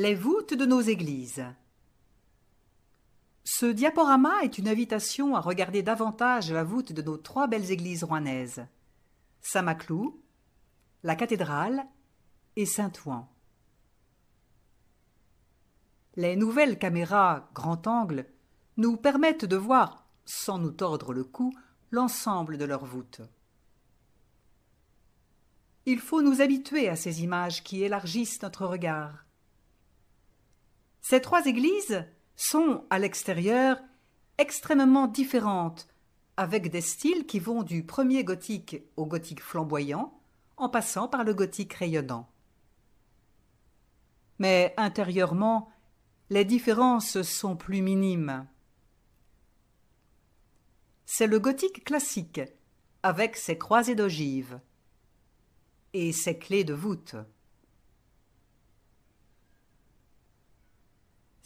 Les voûtes de nos églises. Ce diaporama est une invitation à regarder davantage la voûte de nos trois belles églises rouennaises, Saint-Maclou, la cathédrale et Saint-Ouen. Les nouvelles caméras grand angle nous permettent de voir, sans nous tordre le cou, l'ensemble de leurs voûtes. Il faut nous habituer à ces images qui élargissent notre regard. Ces trois églises sont, à l'extérieur, extrêmement différentes, avec des styles qui vont du premier gothique au gothique flamboyant, en passant par le gothique rayonnant. Mais intérieurement, les différences sont plus minimes. C'est le gothique classique, avec ses croisées d'ogives et ses clés de voûte.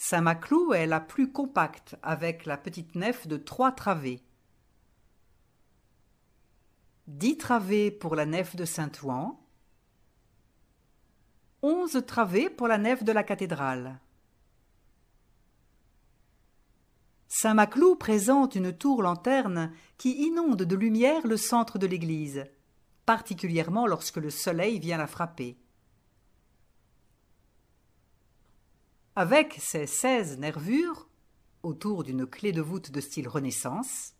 Saint-Maclou est la plus compacte, avec la petite nef de 3 travées. 10 travées pour la nef de Saint-Ouen, 11 travées pour la nef de la cathédrale. Saint-Maclou présente une tour-lanterne qui inonde de lumière le centre de l'église, particulièrement lorsque le soleil vient la frapper. Avec ses 16 nervures, autour d'une clé de voûte de style Renaissance,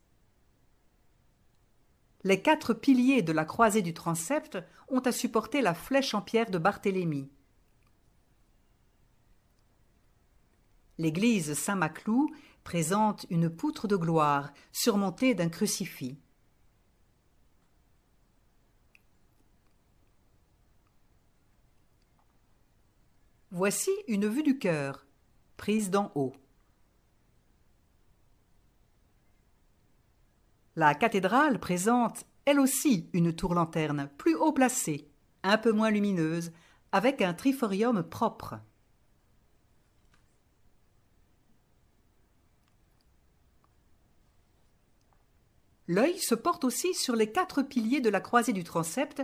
les 4 piliers de la croisée du transept ont à supporter la flèche en pierre de Barthélemy. L'église Saint-Maclou présente une poutre de gloire surmontée d'un crucifix. Voici une vue du chœur, prise d'en haut. La cathédrale présente, elle aussi, une tour-lanterne, plus haut placée, un peu moins lumineuse, avec un triforium propre. L'œil se porte aussi sur les 4 piliers de la croisée du transept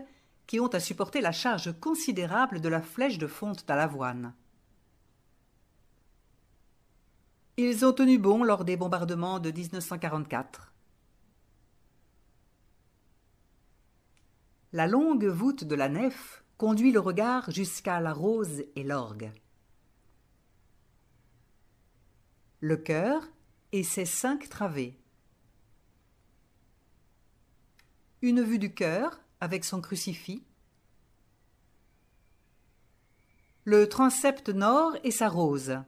qui ont à supporter la charge considérable de la flèche de fonte d'Alavoine. Ils ont tenu bon lors des bombardements de 1944. La longue voûte de la nef conduit le regard jusqu'à la rose et l'orgue. Le chœur et ses 5 travées. Une vue du chœur avec son crucifix. Le transept nord et sa rose.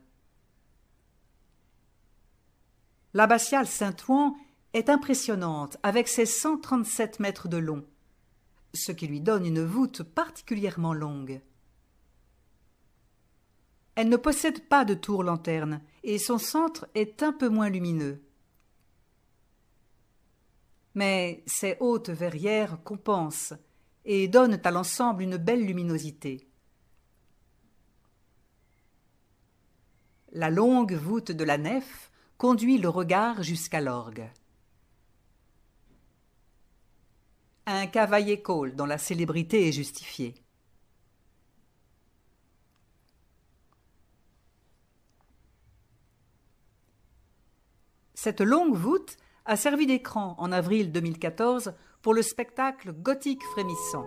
L'abbatiale Saint-Ouen est impressionnante avec ses 137 mètres de long, ce qui lui donne une voûte particulièrement longue. Elle ne possède pas de tour-lanterne et son centre est un peu moins lumineux. Mais ces hautes verrières compensent et donnent à l'ensemble une belle luminosité. La longue voûte de la nef conduit le regard jusqu'à l'orgue. Un cavailler-cole dont la célébrité est justifiée. Cette longue voûte a servi d'écran en avril 2014 pour le spectacle Gothique frémissant.